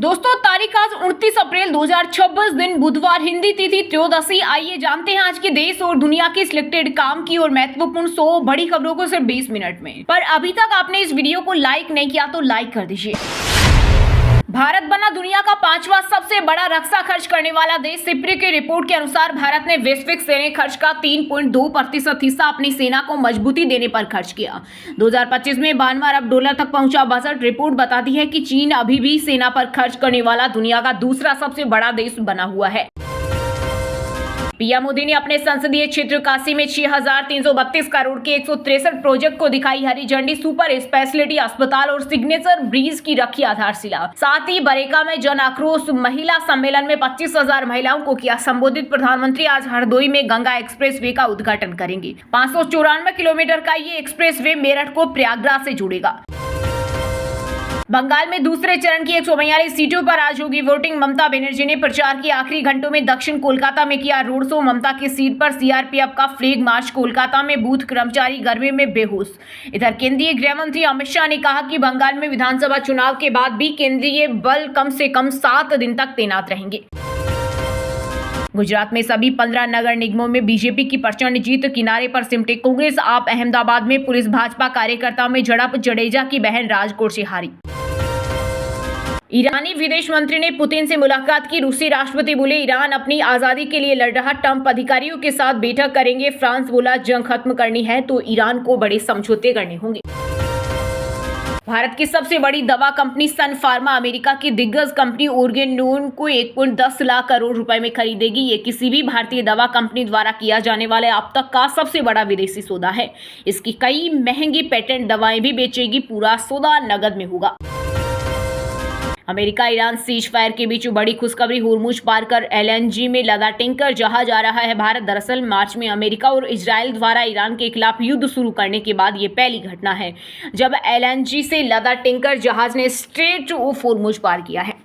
दोस्तों तारीख आज 29 अप्रैल 2026 दिन बुधवार, हिंदी तिथि त्रयोदशी। आइए जानते हैं आज के देश और दुनिया की सिलेक्टेड काम की और महत्वपूर्ण 100 बड़ी खबरों को सिर्फ 20 मिनट में। पर अभी तक आपने इस वीडियो को लाइक नहीं किया तो लाइक कर दीजिए। भारत बना दुनिया का 5वां सबसे बड़ा रक्षा खर्च करने वाला देश। सिप्री की रिपोर्ट के अनुसार भारत ने वैश्विक सैन्य खर्च का 3.2% हिस्सा अपनी सेना को मजबूती देने पर खर्च किया। 2025 में 52 अरब डॉलर तक पहुंचा बजट। रिपोर्ट बताती है कि चीन अभी भी सेना पर खर्च करने वाला दुनिया का दूसरा सबसे बड़ा देश बना हुआ है। पीएम मोदी ने अपने संसदीय क्षेत्र काशी में 6,332 करोड़ के 163 प्रोजेक्ट को दिखाई हरी झंडी। सुपर स्पेशलिटी अस्पताल और सिग्नेचर ब्रिज की रखी आधारशिला। साथ ही बरेका में जन आक्रोश महिला सम्मेलन में 25,000 महिलाओं को किया संबोधित। प्रधानमंत्री आज हरदोई में गंगा एक्सप्रेसवे का उद्घाटन करेंगे। 594 किलोमीटर का ये एक्सप्रेसवे मेरठ को प्रयागराज से जोड़ेगा। बंगाल में दूसरे चरण की 142 सीटों पर आज होगी वोटिंग। ममता बनर्जी ने प्रचार के आखिरी घंटों में दक्षिण कोलकाता में किया रोड शो। ममता की सीट पर सीआरपीएफ का फ्लैग मार्च। कोलकाता में बूथ कर्मचारी गर्मी में बेहोश। इधर केंद्रीय गृह मंत्री अमित शाह ने कहा कि बंगाल में विधानसभा चुनाव के बाद भी केंद्रीय बल कम से कम 7 दिन तक तैनात रहेंगे। गुजरात में सभी 15 नगर निगमों में बीजेपी की प्रचंड जीत। किनारे पर सिमटे कांग्रेस। आप अहमदाबाद में पुलिस भाजपा कार्यकर्ताओं में झड़प। जडेजा की बहन राजकोट से हारी। ईरानी विदेश मंत्री ने पुतिन से मुलाकात की। रूसी राष्ट्रपति बोले ईरान अपनी आजादी के लिए लड़ रहा। ट्रंप अधिकारियों के साथ बैठक करेंगे। फ्रांस बोला जंग खत्म करनी है तो ईरान को बड़े समझौते करने होंगे। भारत की सबसे बड़ी दवा कंपनी सन फार्मा अमेरिका की दिग्गज कंपनी ऑर्गेनोन को 1.10 लाख करोड़ रुपए में खरीदेगी। ये किसी भी भारतीय दवा कंपनी द्वारा किया जाने वाला अब तक का सबसे बड़ा विदेशी सौदा है। इसकी कई महंगी पेटेंट दवाएं भी बेचेगी। पूरा सौदा नगद में होगा। अमेरिका ईरान सीज फायर के बीच बड़ी खुशखबरी। होर्मुज पार कर एलएनजी में लदा टैंकर जहाज आ रहा है भारत। दरअसल मार्च में अमेरिका और इजराइल द्वारा ईरान के खिलाफ युद्ध शुरू करने के बाद ये पहली घटना है जब एलएनजी से लदा टैंकर जहाज ने स्ट्रेट ऑफ होर्मुज पार किया है।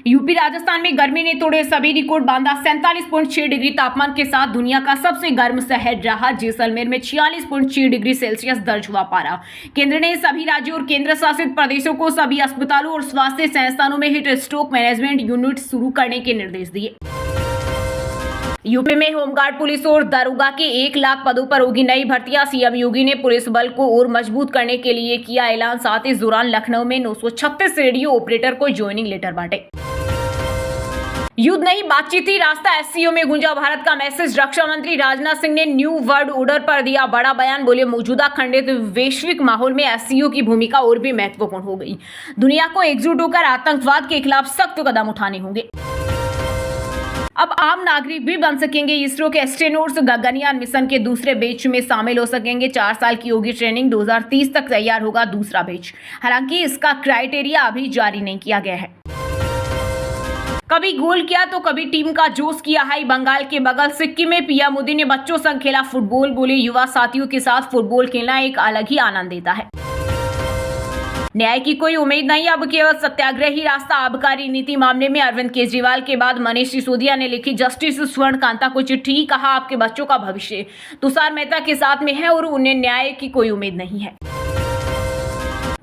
यूपी राजस्थान में गर्मी ने तोड़े सभी रिकॉर्ड बांधा। 47.6 डिग्री तापमान के साथ दुनिया का सबसे गर्म शहर रहा। जैसलमेर में 46.6 डिग्री सेल्सियस दर्ज हुआ पारा। केंद्र ने सभी राज्यों और केंद्र शासित प्रदेशों को सभी अस्पतालों और स्वास्थ्य संस्थानों में हीट स्ट्रोक मैनेजमेंट यूनिट शुरू करने के निर्देश दिए। यूपी में होमगार्ड पुलिस और दरोगा के 1 लाख पदों पर होगी नई भर्तियां। सीएम योगी ने पुलिस बल को और मजबूत करने के लिए किया ऐलान। साथ इस दौरान लखनऊ में 936 रेडियो ऑपरेटर को ज्वाइनिंग लेटर बांटे। युद्ध नहीं बातचीत ही रास्ता। एससीओ में गूंजा भारत का मैसेज। रक्षा मंत्री राजनाथ सिंह ने न्यू वर्ल्ड ऑर्डर पर दिया बड़ा बयान। बोले मौजूदा खंडित वैश्विक माहौल में एससीओ की भूमिका और भी महत्वपूर्ण हो गई। दुनिया को एकजुट होकर आतंकवाद के खिलाफ सख्त कदम उठाने होंगे। अब आम नागरिक भी बन सकेंगे। इसरो के एस्ट्रोनॉट्स गगनयान मिशन के दूसरे बैच में शामिल हो सकेंगे। 4 साल की होगी ट्रेनिंग। 2030 तक तैयार होगा दूसरा बैच। हालांकि इसका क्राइटेरिया अभी जारी नहीं किया गया है। कभी गोल किया तो कभी टीम का जोश किया हाई। बंगाल के बगल सिक्किम में पीएम मोदी ने बच्चों संग खेला फुटबॉल। बोले युवा साथियों के साथ फुटबॉल खेलना एक अलग ही आनंद देता है। न्याय की कोई उम्मीद नहीं, अब केवल सत्याग्रह ही रास्ता। आबकारी नीति मामले में अरविंद केजरीवाल के बाद मनीष सिसोदिया ने लिखी जस्टिस स्वर्ण कांता को चिट्ठी। कहा आपके बच्चों का भविष्य तुषार मेहता के साथ में है और उन्हें न्याय की कोई उम्मीद नहीं है।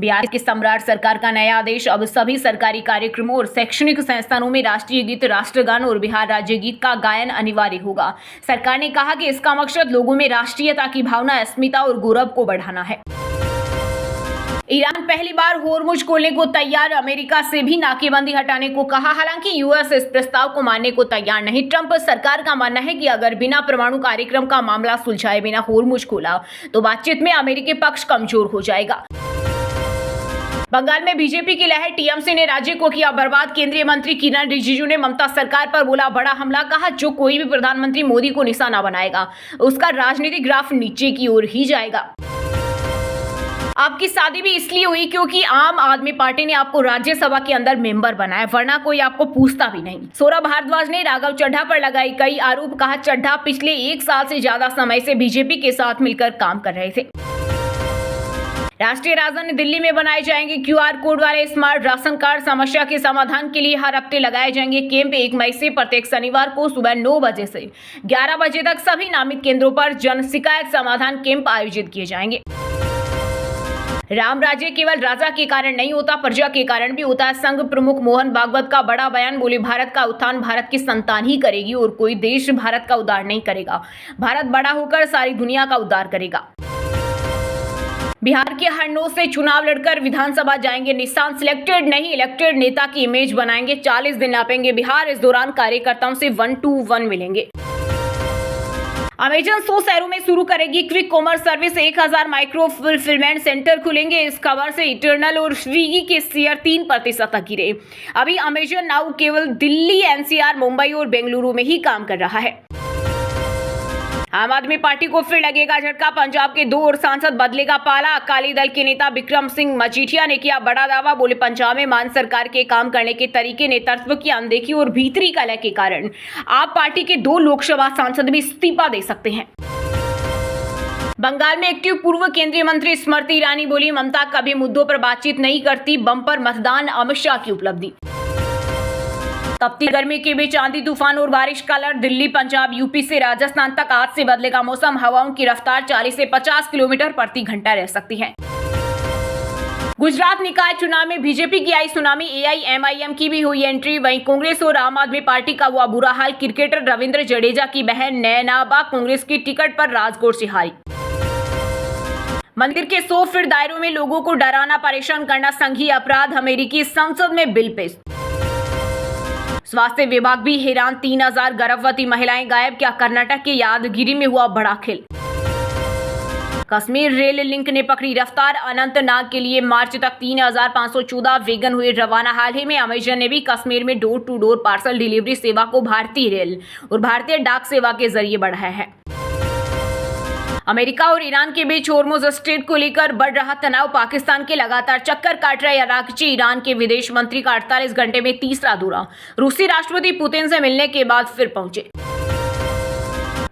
बिहार की सम्राट सरकार का नया आदेश। अब सभी सरकारी कार्यक्रमों और शैक्षणिक संस्थानों में राष्ट्रीय गीत, राष्ट्रगान और बिहार राज्य गीत का गायन अनिवार्य होगा। सरकार ने कहा कि इसका मकसद लोगों में राष्ट्रीयता की भावना, अस्मिता और गौरव को बढ़ाना है। ईरान पहली बार होर्मुज खोलने को तैयार। अमेरिका से भी नाकेबंदी हटाने को कहा। हालांकि यूएस इस प्रस्ताव को मानने को तैयार नहीं। ट्रंप सरकार का मानना है कि अगर बिना परमाणु कार्यक्रम का मामला सुलझाए बिना होर्मुज खोला तो बातचीत में अमेरिकी पक्ष कमजोर हो जाएगा। बंगाल में बीजेपी की लहर। टीएमसी ने राज्य को किया बर्बाद। केंद्रीय मंत्री किरण रिजिजू ने ममता सरकार पर बोला बड़ा हमला। कहा जो कोई भी प्रधानमंत्री मोदी को निशाना बनाएगा उसका राजनीतिक ग्राफ नीचे की ओर ही जाएगा। आपकी शादी भी इसलिए हुई क्योंकि आम आदमी पार्टी ने आपको राज्यसभा के अंदर मेंबर बनाया, वरना कोई आपको पूछता भी नहीं। सौरभ भारद्वाज ने राघव चड्ढा पर लगाई कई आरोप। कहा चड्ढा पिछले 1 साल से ज्यादा समय से बीजेपी के साथ मिलकर काम कर रहे थे। राष्ट्रीय राजधानी दिल्ली में बनाए जाएंगे क्यूआर कोड वाले स्मार्ट राशन कार्ड। समस्या के समाधान के लिए हर हफ्ते लगाए जाएंगे कैंप। 1 मई से प्रत्येक शनिवार को सुबह 9 बजे से 11 बजे तक सभी नामित केंद्रों पर जन शिकायत समाधान कैंप आयोजित किए जाएंगे। राम राज्य केवल राजा के कारण नहीं होता, प्रजा के कारण भी होता है। संघ प्रमुख मोहन भागवत का बड़ा बयान। बोले, भारत का उत्थान भारत की संतान ही करेगी और कोई देश भारत का उद्धार नहीं करेगा। भारत बड़ा होकर सारी दुनिया का उद्धार करेगा। बिहार के हरनौत से चुनाव लड़कर विधानसभा जाएंगे निशांत। सिलेक्टेड नहीं इलेक्टेड नेता की इमेज बनाएंगे। 40 दिन नापेंगे बिहार। इस दौरान कार्यकर्ताओं से 1-to-1 मिलेंगे। अमेजन 100 शहरों में शुरू करेगी quick commerce service. 1000 micro fulfilment centre खुलेंगे। इस खबर से इटर्नल और स्विगी के शेयर 3% तक गिरे। अभी अमेजन नाउ केवल दिल्ली, एनसीआर, मुंबई और बेंगलुरु में ही काम कर रहा है। आम आदमी पार्टी को फिर लगेगा झटका। पंजाब के 2 और सांसद बदलेगा पाला। अकाली दल के नेता विक्रम सिंह मजीठिया ने किया बड़ा दावा। बोले, पंजाब में मान सरकार के काम करने के तरीके, नेतृत्व की अनदेखी और भीतरी कलह के कारण आप पार्टी के 2 लोकसभा सांसद भी इस्तीफा दे सकते हैं। बंगाल में एक्टिव पूर्व केंद्रीय मंत्री स्मृति ईरानी बोली, ममता कभी मुद्दों पर बातचीत नहीं करती। बम्पर मतदान, अमित शाह की उपलब्धि। तपती गर्मी के बीच आंधी तूफान और बारिश का अलर्ट। दिल्ली, पंजाब, यूपी से राजस्थान तक आज से बदलेगा मौसम। हवाओं की रफ्तार 40 से 50 किलोमीटर प्रति घंटा रह सकती है। गुजरात निकाय चुनाव में बीजेपी की आई सुनामी। एआईएमआईएम की भी हुई एंट्री। वहीं कांग्रेस और आम आदमी पार्टी का हुआ बुरा हाल। क्रिकेटर रविंद्र जडेजा की बहन नैनाबा कांग्रेस की टिकट पर राजकोट से हारी। मंदिर के 100 फीट दायरों में लोगों को डराना, परेशान करना संघीय अपराध। अमेरिकी संसद में बिल पेश। स्वास्थ्य विभाग भी हैरान। 3000 गर्भवती महिलाएं गायब। क्या कर्नाटक के यादगिरी में हुआ बड़ा खेल। कश्मीर रेल लिंक ने पकड़ी रफ्तार। अनंतनाग के लिए मार्च तक 3514 वैगन हुए रवाना। हाल ही में अमेजन ने भी कश्मीर में door to door parcel delivery सेवा को भारतीय रेल और भारतीय डाक सेवा के जरिए बढ़ाया है। अमेरिका और ईरान के बीच होर्मुज स्ट्रेट को लेकर बढ़ रहा तनाव। पाकिस्तान के लगातार चक्कर काट रहे इराक़ी। ईरान के विदेश मंत्री का 48 घंटे में तीसरा दौरा। रूसी राष्ट्रपति पुतिन से मिलने के बाद फिर पहुंचे।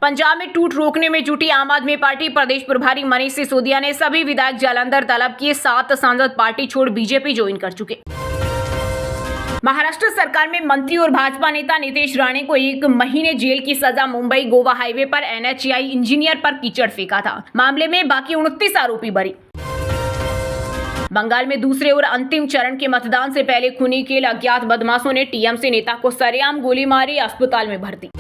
पंजाब में टूट रोकने में जुटी आम आदमी पार्टी। प्रदेश प्रभारी मनीष सिसोदिया ने सभी विधायक जालंधर तलब किए। 7 सांसद पार्टी छोड़ बीजेपी ज्वाइन कर चुके। महाराष्ट्र सरकार में मंत्री और भाजपा नेता नीतीश राणे को 1 महीने जेल की सजा। मुंबई गोवा हाईवे पर एनएचएआई इंजीनियर पर कीचड़ फेंका था। मामले में बाकी 29 आरोपी बरी। बंगाल में दूसरे और अंतिम चरण के मतदान से पहले खूनी खेल। अज्ञात बदमाशों ने टीएमसी नेता को सरेआम गोली मारी। अस्पताल में भर्ती।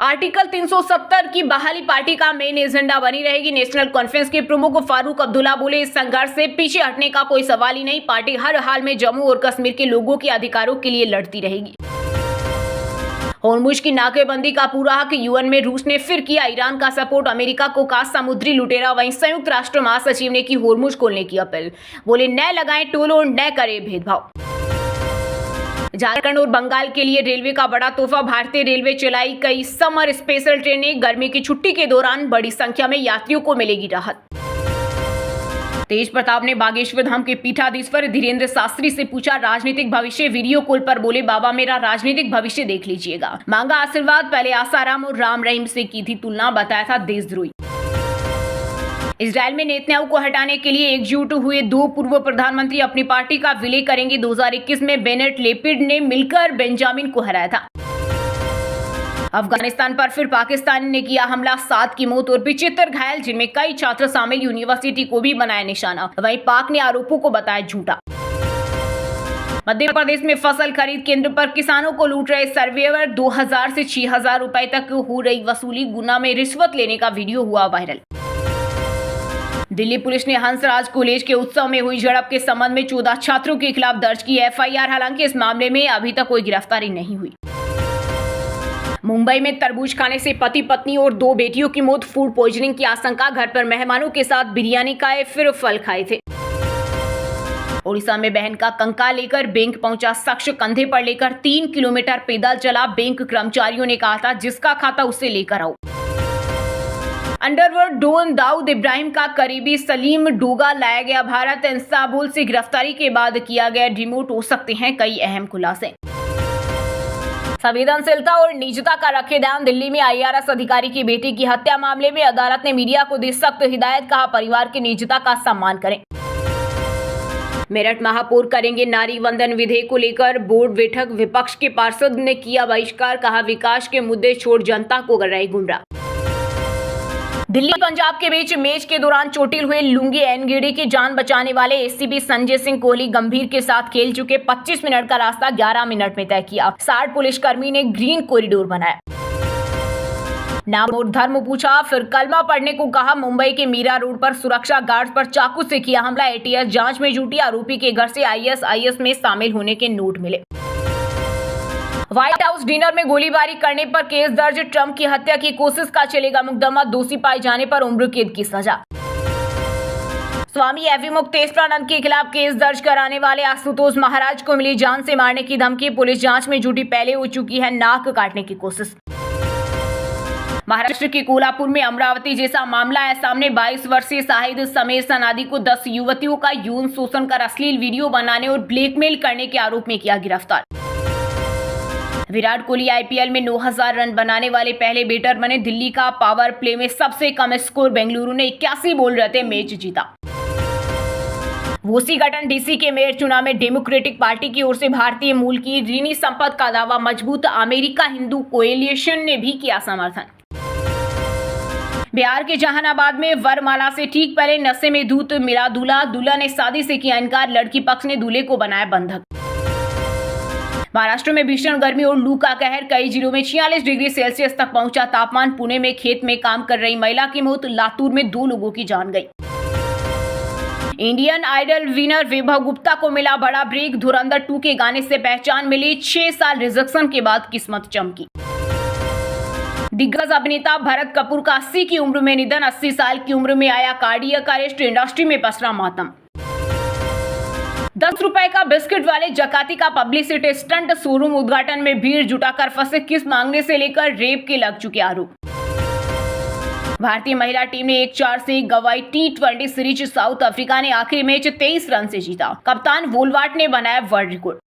आर्टिकल 370 की बहाली पार्टी का मेन एजेंडा बनी रहेगी। नेशनल कॉन्फ्रेंस के प्रमुख फारूक अब्दुल्ला बोले, इस संघर्ष से पीछे हटने का कोई सवाल ही नहीं। पार्टी हर हाल में जम्मू और कश्मीर के लोगों के अधिकारों के लिए लड़ती रहेगी। होर्मुज की नाकेबंदी का पूरा हक। यूएन में रूस ने फिर किया ईरान का सपोर्ट। अमेरिका को कहा समुद्री लुटेरा। वहीं संयुक्त राष्ट्र महासचिव ने की होर्मुज खोलने की अपील। बोले, न लगाएं टोल और न करें भेदभाव। झारखंड और बंगाल के लिए रेलवे का बड़ा तोहफा। भारतीय रेलवे चलाई कई समर स्पेशल ट्रेनें। गर्मी की छुट्टी के दौरान बड़ी संख्या में यात्रियों को मिलेगी राहत। तेज प्रताप ने बागेश्वर धाम के पीठाधीश्वर धीरेन्द्र शास्त्री से पूछा राजनीतिक भविष्य। वीडियो कॉल पर बोले, बाबा मेरा राजनीतिक भविष्य देख लीजिएगा। मांगा आशीर्वाद। पहले आसाराम और राम रहीम से की थी तुलना। बताया था देशद्रोही। इजराइल में नेतन्याहू को हटाने के लिए एकजुट हुए 2 पूर्व प्रधानमंत्री अपनी पार्टी का विलय करेंगे। 2021 में बेनेट लेपिड ने मिलकर बेंजामिन को हराया था। अफगानिस्तान पर फिर पाकिस्तान ने किया हमला। 7 की मौत और 75 घायल, जिनमें कई छात्र शामिल। यूनिवर्सिटी को भी बनाया निशाना। वहीं पाक ने आरोपों को बताया झूठा। मध्य प्रदेश में फसल खरीद केंद्र पर किसानों को लूट रहे सर्वेयर। 2000 से 6000 रुपए तक हो रही वसूली। गुना में रिश्वत लेने का वीडियो हुआ वायरल। दिल्ली पुलिस ने हंसराज कॉलेज के उत्सव में हुई झड़प के संबंध में 14 छात्रों के खिलाफ दर्ज की एफआईआर। हालांकि इस मामले में अभी तक कोई गिरफ्तारी नहीं हुई। मुंबई में तरबूज खाने से पति पत्नी और 2 बेटियों की मौत। फूड पॉइजनिंग की आशंका। घर पर मेहमानों के साथ बिरयानी खाए फिर फल खाए थे। ओडिशा में बहन का कंकाल लेकर बैंक पहुंचा शख्स। कंधे पर लेकर 3 किलोमीटर पैदल चला। बैंक कर्मचारियों ने कहा था जिसका खाता उसे लेकर आओ। अंडरवर्ल्ड डॉन दाऊद इब्राहिम का करीबी सलीम डोगा लाया गया भारत। इस्तांबुल से गिरफ्तारी के बाद किया गया डिमोट। हो सकते हैं कई अहम खुलासे। संवेदनशीलता और निजता का रखे ध्यान। दिल्ली में आईआरएस अधिकारी की बेटी की हत्या मामले में अदालत ने मीडिया को दी सख्त हिदायत। कहा परिवार की निजता का सम्मान करें। मेरठ महापौर करेंगे नारी वंदन विधेयक को लेकर बोर्ड बैठक। विपक्ष के पार्षद ने किया बहिष्कार। कहा विकास के मुद्दे छोड़ जनता को कर रहे गुमराह। दिल्ली पंजाब के बीच मैच के दौरान चोटिल हुए लुंगी एनगिडी की जान बचाने वाले एसीबी संजय सिंह कोहली गंभीर के साथ खेल चुके 25 मिनट का रास्ता 11 मिनट में तय किया। 60 पुलिसकर्मी ने ग्रीन कॉरिडोर बनाया, नाम और धर्म पूछा, फिर कलमा पढ़ने को कहा। मुंबई के मीरा रोड पर सुरक्षा गार्ड पर चाकू से किया हमला। एटीएस जांच में जुटी। आरोपी के घर से आईएसआईएस में शामिल होने के नोट मिले। व्हाइट हाउस डिनर में गोलीबारी करने पर केस दर्ज। ट्रंप की हत्या की कोशिश का चलेगा मुकदमा। दोषी पाए जाने पर उम्र कैद की सजा। स्वामी अविमुक्तेश्वरानंद के खिलाफ केस दर्ज कराने वाले आशुतोष महाराज को मिली जान से मारने की धमकी। पुलिस जांच में जुटी। पहले हो चुकी है नाक काटने की कोशिश। महाराष्ट्र के कोल्हापुर में अमरावती जैसा मामला है सामने। 22 वर्षीय शाहिद समेर सनादी को 10 युवतियों का यौन शोषण कर अश्लील वीडियो बनाने और ब्लैकमेल करने के आरोप में किया गिरफ्तार। विराट कोहली आईपीएल में 9000 रन बनाने वाले पहले बैटर बने। दिल्ली का पावर प्ले में सबसे कम स्कोर। बेंगलुरु ने 81 बॉल रहते मैच जीता। वॉशिंगटन डीसी के मेयर चुनाव में डेमोक्रेटिक पार्टी की ओर से भारतीय मूल की रीनी संपत का दावा मजबूत। अमेरिका हिंदू कोएलिशन ने भी किया समर्थन। बिहार के जहानाबाद में वरमाला से ठीक पहले नशे में धूत मिला दूल्हा। दूल्हा ने शादी से किया इनकार। लड़की पक्ष ने दूल्हे को बनाया बंधक। महाराष्ट्र में भीषण गर्मी और लू का कहर। कई जिलों में 46 डिग्री सेल्सियस तक पहुंचा तापमान। पुणे में खेत में काम कर रही महिला की मौत। लातूर में 2 लोगों की जान गई। इंडियन आइडल विनर वैभव गुप्ता को मिला बड़ा ब्रेक। धुरंधर 2 के गाने से पहचान मिली। 6 साल रिजेक्शन के बाद किस्मत चमकी। दिग्गज अभिनेता भरत कपूर का 80 की उम्र में निधन। 80 साल की उम्र में आया कार्डियक अरेस्ट। इंडस्ट्री में पसरा मातम। 10 रुपए का बिस्किट वाले जकाती का पब्लिसिटी स्टंट। शोरूम उद्घाटन में भीड़ जुटाकर फंसे। किस मांगने से लेकर रेप के लग चुके आरोप। भारतीय महिला टीम ने 1-4 से गंवाई T20 सीरीज। साउथ अफ्रीका ने आखिरी मैच 23 रन से जीता। कप्तान वोलवाट ने बनाया वर्ल्ड रिकॉर्ड।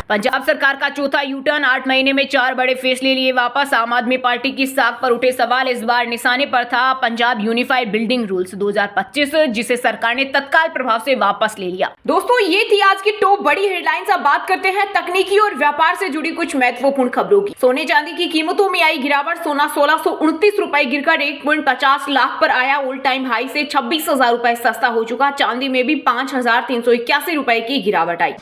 पंजाब सरकार का चौथा यूटर्न। 8 महीने में 4 बड़े फैसले लिए वापस। आम आदमी पार्टी की साख पर उठे सवाल। इस बार निशाने पर था पंजाब यूनिफाइड बिल्डिंग रूल्स 2025, जिसे सरकार ने तत्काल प्रभाव से वापस ले लिया। दोस्तों, ये थी आज की टॉप बड़ी हेडलाइंस। अब बात करते हैं तकनीकी और व्यापार से जुड़ी कुछ महत्वपूर्ण खबरों की। सोने चांदी की कीमतों में आई गिरावट। सोना 1629 रुपए गिरकर 1.50 लाख पर आया। ऑल टाइम हाई से 26,000 रुपए सस्ता हो चुका। चांदी में भी 5381 रुपए की गिरावट आई।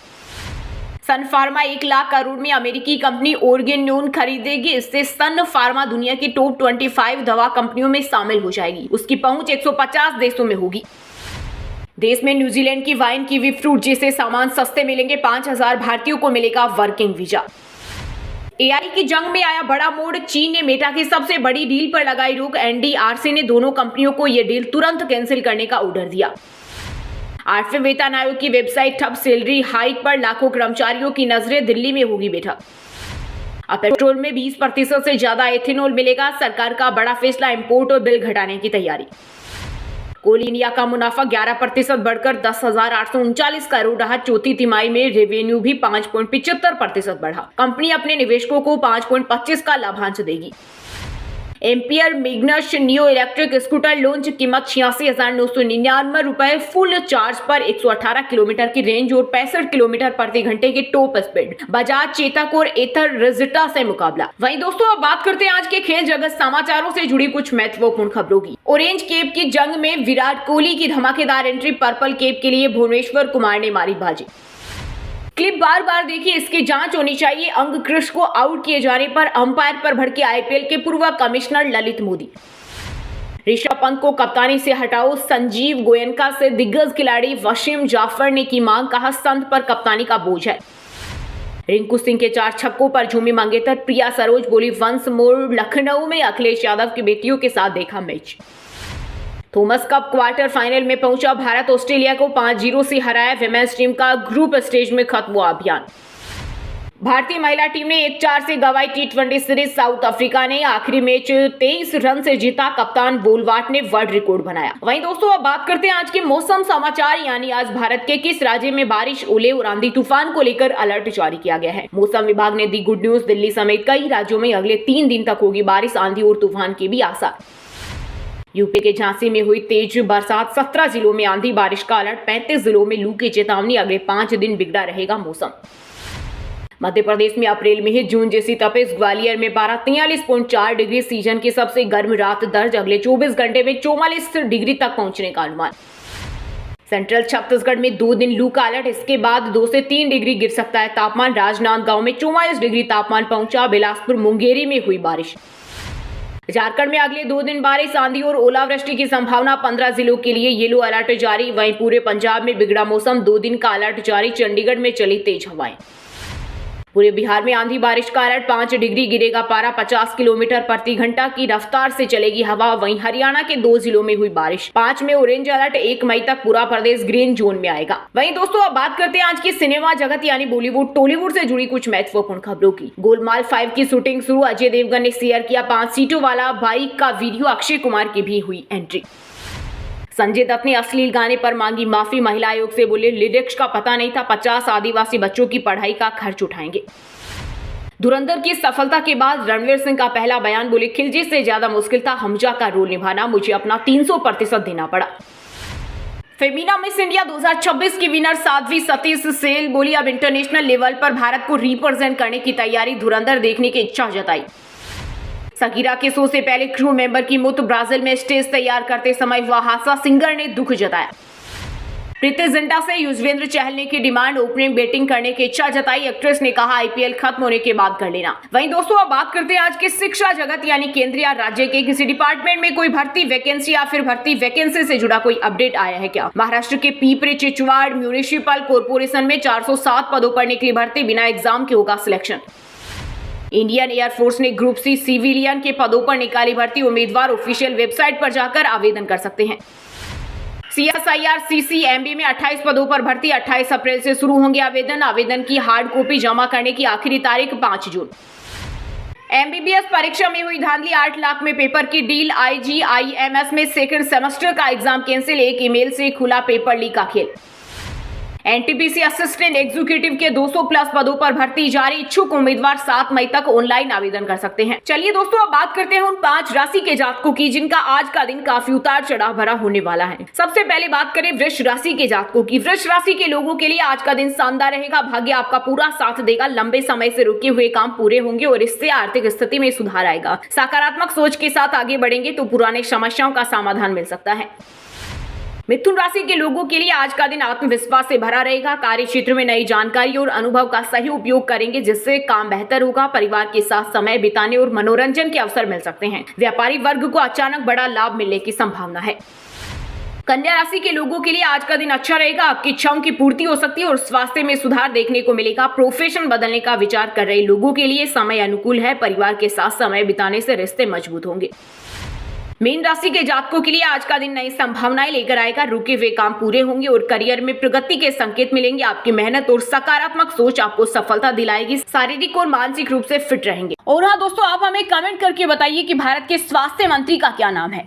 सन फार्मा 1 लाख करोड़ में अमेरिकी कंपनी ऑर्गेनोन खरीदेगी। इससे सन फार्मा दुनिया की टॉप 25 दवा कंपनियों में शामिल हो जाएगी। उसकी पहुंच 150 देशों में होगी। देश में न्यूजीलैंड की वाइन, कीवी फ्रूट जैसे सामान सस्ते मिलेंगे। 5000 भारतीयों को मिलेगा वर्किंग वीजा। एआई की जंग में आया बड़ा मोड़। चीन ने मेटा की सबसे बड़ी डील पर लगाई रोक। एनडीआरसी ने दोनों कंपनियों को यह डील तुरंत कैंसिल करने का ऑर्डर दिया। 8वें वेतन आयोग की वेबसाइट ठप। सैलरी हाइक पर लाखों कर्मचारियों की नजरें। दिल्ली में होगी बैठक। अब पेट्रोल में 20% से ज्यादा एथेनॉल मिलेगा। सरकार का बड़ा फैसला। इंपोर्ट और बिल घटाने की तैयारी। कोल इंडिया का मुनाफा 11% बढ़कर 10,839 करोड़ रहा। चौथी तिमाही में रेवेन्यू भी 5.75% बढ़ा। कंपनी अपने निवेशकों को 5.25 का लाभांश देगी। Ampere Magnus neo electric scooter launch. कीमत 86,999 रुपए। फुल चार्ज पर 118 किलोमीटर की रेंज और 65 किलोमीटर प्रति घंटे की टॉप स्पीड। बजाज चेतक और एथर रेजिटा से मुकाबला। वहीं दोस्तों, अब बात करते हैं आज के खेल जगत समाचारों से जुड़ी कुछ महत्वपूर्ण खबरों की। ऑरेंज कैप की जंग में विराट कोहली की धमाकेदार एंट्री। पर्पल कैप के लिए भुवनेश्वर कुमार ने मारी बाजी। क्लिप बार बार देखिए, इसकी जांच होनी चाहिए। अंग कृष्ण को आउट किए जाने पर अंपायर पर भड़के आईपीएल के पूर्व कमिश्नर ललित मोदी। ऋषभ पंत को कप्तानी से हटाओ। संजीव गोयनका से दिग्गज खिलाड़ी वसीम जाफर ने की मांग। कहा संत पर कप्तानी का बोझ है। रिंकू सिंह के 4 छक्कों पर झूमी मंगेतर। प्रिया सरोज बोली वंस मोर। लखनऊ में अखिलेश यादव की बेटियों के साथ देखा match. Thomas cup quarter final में पहुंचा भारत। ऑस्ट्रेलिया को 5-0 से हराया। विमेंस टीम का ग्रुप स्टेज में खत्म हुआ अभियान। भारतीय महिला टीम ने 1-4 से गंवाई T20 सीरीज। साउथ अफ्रीका ने आखिरी मैच 23 रन से जीता। कप्तान वोलवाट ने वर्ल्ड रिकॉर्ड बनाया। वहीं दोस्तों, अब बात करते हैं आज के मौसम समाचार। यानी आज भारत के किस राज्य में बारिश, ओले और आंधी तूफान को लेकर अलर्ट जारी किया गया है। मौसम विभाग ने दी गुड न्यूज। दिल्ली समेत कई राज्यों में अगले 3 दिन तक होगी बारिश, आंधी और तूफान की भी आसार। यूपी के झांसी में हुई तेज बरसात। 17 जिलों में आंधी बारिश का अलर्ट। 35 जिलों में लू की चेतावनी। अगले 5 दिन बिगड़ा रहेगा मौसम। मध्य प्रदेश में अप्रैल में ही जून जैसी तपिश, ग्वालियर में 43.4 डिग्री सीजन की सबसे गर्म रात दर्ज, अगले 24 घंटे में 44 डिग्री तक पहुंचने का अनुमान। सेंट्रल छत्तीसगढ़ में 2 दिन लू का अलर्ट, इसके बाद 2 से 3 डिग्री गिर सकता है तापमान। राजनांदगांव में 44 डिग्री तापमान पहुंचा, बिलासपुर मुंगेरी में हुई बारिश। झारखंड में अगले 2 दिन बारिश, आंधी और ओलावृष्टि की संभावना, 15 जिलों के लिए येलो अलर्ट जारी। वहीं पूरे पंजाब में बिगड़ा मौसम, 2 दिन का अलर्ट जारी, चंडीगढ़ में चली तेज हवाएं। पूरे बिहार में आंधी बारिश का अलर्ट, 5 डिग्री गिरेगा पारा, 50 किलोमीटर प्रति घंटा की रफ्तार से चलेगी हवा। वहीं हरियाणा के 2 जिलों में हुई बारिश, 5 में ऑरेंज अलर्ट, 1 मई तक पूरा प्रदेश ग्रीन जोन में आएगा। वहीं दोस्तों अब बात करते हैं आज की सिनेमा जगत यानी बॉलीवुड टॉलीवुड से जुड़ी कुछ महत्वपूर्ण खबरों की। गोलमाल 5 की शूटिंग शुरू, अजय देवगन ने शेयर किया 5 सीटों वाला बाइक का वीडियो, अक्षय कुमार की भी हुई एंट्री। संजय दत्त ने अश्लील गाने पर मांगी माफी, महिला आयोग से बोले लिरिक्स का पता नहीं था, 50 आदिवासी बच्चों की पढ़ाई का खर्च उठाएंगे। धुरंधर की सफलता के बाद रणवीर सिंह का पहला बयान, बोले खिलजी से ज्यादा मुश्किल था हमजा का रोल निभाना, मुझे अपना 300% देना पड़ा। फेमिना मिस इंडिया 2026 की विनर साध्वी सतीश सेल बोली अब इंटरनेशनल लेवल पर भारत को रिप्रेजेंट करने की तैयारी, धुरंधर देखने की इच्छा जताई। सगीरा के शो से पहले क्रू मेंबर की मौत, ब्राजील में स्टेज तैयार करते समय हुआ हादसा, सिंगर ने दुख जताया। प्रीति जिंटा से युजवेंद्र चहल ने की डिमांड, ओपनिंग बैटिंग करने की इच्छा जताई, एक्ट्रेस ने कहा आईपीएल खत्म होने के बाद कर लेना। वहीं दोस्तों अब बात करते हैं आज के शिक्षा जगत यानी केंद्र या राज्य के किसी डिपार्टमेंट में कोई भर्ती वैकेंसी या फिर भर्ती वैकेंसी से जुड़ा कोई अपडेट आया है क्या। महाराष्ट्र के पीपरे चिचवाड़ म्यूनिसिपल कॉर्पोरेशन में 407 पदों पर निकली भर्ती, बिना एग्जाम के होगा सिलेक्शन। इंडियन एयरफोर्स ने ग्रुप सी सिविलियन के पदों पर निकाली भर्ती, उम्मीदवार ऑफिशियल वेबसाइट पर जाकर आवेदन कर सकते हैं। CSIR CCMB में 28 पदों पर भर्ती, 28 अप्रैल से शुरू होंगे आवेदन। आवेदन की हार्ड कॉपी जमा करने की आखिरी तारीख 5 जून। MBBS परीक्षा में हुई धांधली, 8 लाख में पेपर की डील। IGIMS में सेकंड सेमेस्टर का एग्जाम कैंसिल, एक ईमेल से खुला पेपर लीक का खेल। NTPC असिस्टेंट एग्जीक्यूटिव के 200+ पदों पर भर्ती जारी, इच्छुक उम्मीदवार 7 मई तक ऑनलाइन आवेदन कर सकते हैं। चलिए दोस्तों अब बात करते हैं उन 5 राशि के जातकों की जिनका आज का दिन काफी उतार चढ़ाव भरा होने वाला है। सबसे पहले बात करें वृष राशि के जातकों की। वृष राशि के लोगों के लिए आज का दिन शानदार रहेगा, भाग्य आपका पूरा साथ देगा, लंबे समय से रुके हुए काम पूरे होंगे और इससे आर्थिक स्थिति में सुधार आएगा। सकारात्मक सोच के साथ आगे बढ़ेंगे तो पुराने समस्याओं का समाधान मिल सकता है। मिथुन राशि के लोगों के लिए आज का दिन आत्मविश्वास से भरा रहेगा, कार्य क्षेत्र में नई जानकारी और अनुभव का सही उपयोग करेंगे जिससे काम बेहतर होगा। परिवार के साथ समय बिताने और मनोरंजन के अवसर मिल सकते हैं। व्यापारी वर्ग को अचानक बड़ा लाभ मिलने की संभावना है। कन्या राशि के लोगों के लिए आज का दिन अच्छा रहेगा, आपकी इच्छाओं की पूर्ति हो सकती है और स्वास्थ्य में सुधार देखने को मिलेगा। प्रोफेशन बदलने का विचार कर रहे लोगों के लिए समय अनुकूल है, परिवार के साथ समय बिताने से रिश्ते मजबूत होंगे। मीन राशि के जातकों के लिए आज का दिन नई संभावनाएं लेकर आएगा, रुके हुए काम पूरे होंगे और करियर में प्रगति के संकेत मिलेंगे। आपकी मेहनत और सकारात्मक सोच आपको सफलता दिलाएगी, शारीरिक और मानसिक रूप से फिट रहेंगे। और हाँ दोस्तों, आप हमें कमेंट करके बताइए कि भारत के स्वास्थ्य मंत्री का क्या नाम है।